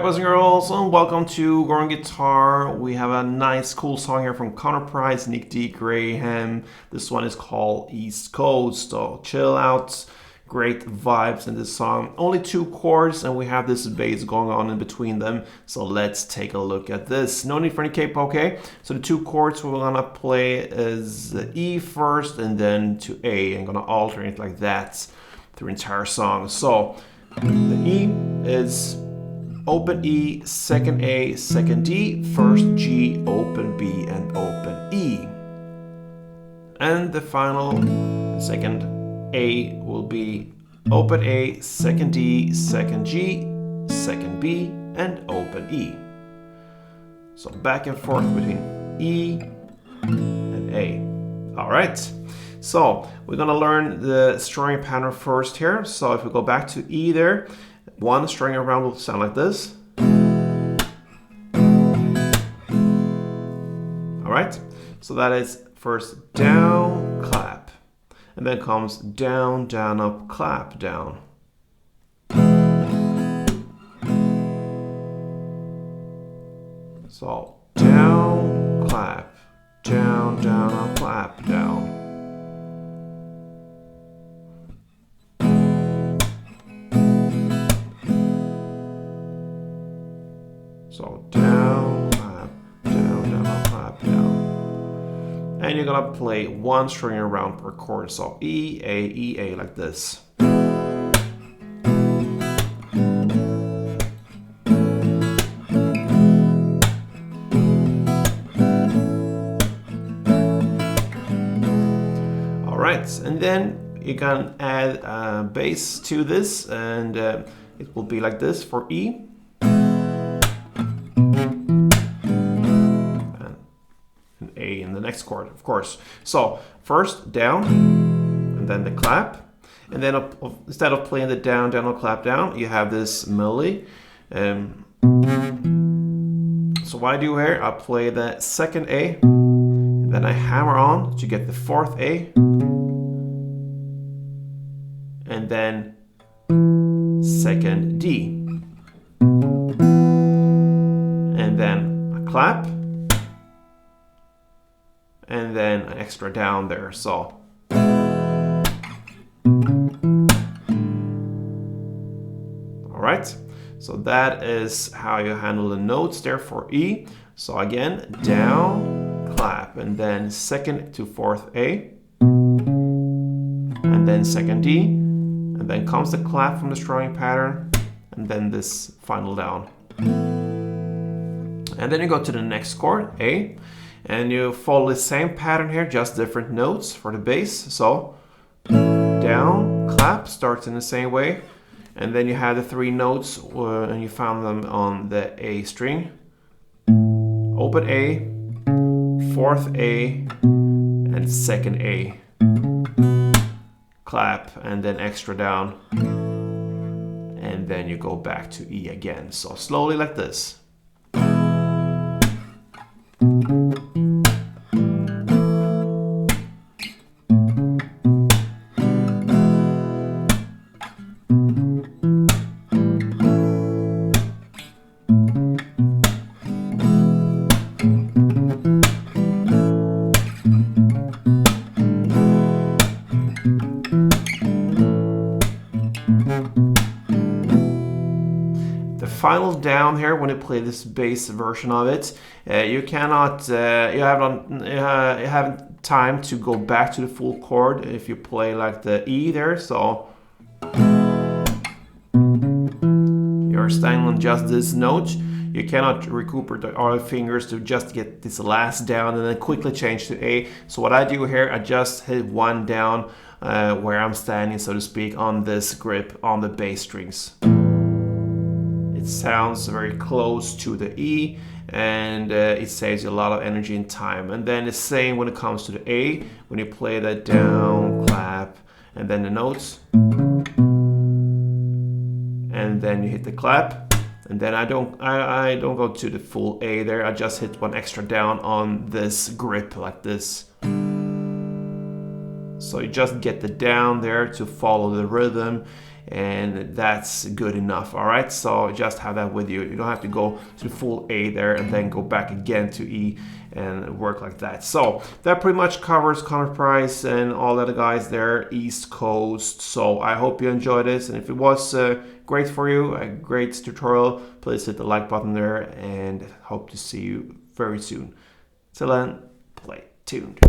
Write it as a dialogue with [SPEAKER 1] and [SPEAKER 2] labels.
[SPEAKER 1] boys and girls, and welcome to Growing Guitar. We have a nice, cool song here from Connor Price, Nick D. Graham. This one is called East Coast, so chill out. Great vibes in this song. Only 2 chords, and we have this bass going on in between them. So let's take a look at this. No need for any cape, okay? So the 2 chords we're gonna play is the E first, and then to A. I'm gonna alternate like that through the entire song. So the E is open E, second A, second D, first G, open B, and open E. And the final second A will be open A, second D, second G, second B, and open E. So back and forth between E and A. All right. So we're gonna learn the strumming pattern first here. So if we go back to E there, one string around will sound like this. All right, so that is first down, clap, and then comes down, down, up, clap, down. So down, clap, down, down, up, clap, down. So down, clap, down, down, up, clap, down. And you're gonna play one string around per chord. So E, A, like this. All right, and then you can add a bass to this, and it will be like this for E. A in the next chord, of course. So first down, and then the clap, and then instead of playing the down, down, up, clap, down, you have this melody. So what I do here, I play the second A, and then I hammer on to get the fourth A, and then second D, and then a clap, and then an extra down there. So all right, so that is how you handle the notes there for E. So again, down, clap, and then second to fourth A, and then second D, and then comes the clap from the strumming pattern, and then this final down. And then you go to the next chord, A, and you follow the same pattern here, just different notes for the bass. So down, clap, starts in the same way, and then you have the 3 notes, and you found them on the A string. Open A, fourth A, and second A. Clap, and then extra down, and then you go back to E again. So slowly like this. Final down here, when you play this bass version of it, you cannot, you haven't time to go back to the full chord if you play like the E there. So you're staying on just this note. You cannot recuperate all the fingers to just get this last down and then quickly change to A. So what I do here, I just hit one down where I'm standing, so to speak, on this grip on the bass strings. It sounds very close to the E, and it saves you a lot of energy and time. And then the same when it comes to the A, when you play that down, clap, and then the notes, and then you hit the clap, and then I don't go to the full A there. I just hit one extra down on this grip like this. So you just get the down there to follow the rhythm, and that's good enough. All right, so just have that with you. You don't have to go to full A there and then go back again to E and work like that. So that pretty much covers Counterpoise and all the other guys there, East Coast. So I hope you enjoyed this, and if it was great for you, a great tutorial, please hit the like button there, and hope to see you very soon. Till then, play tuned.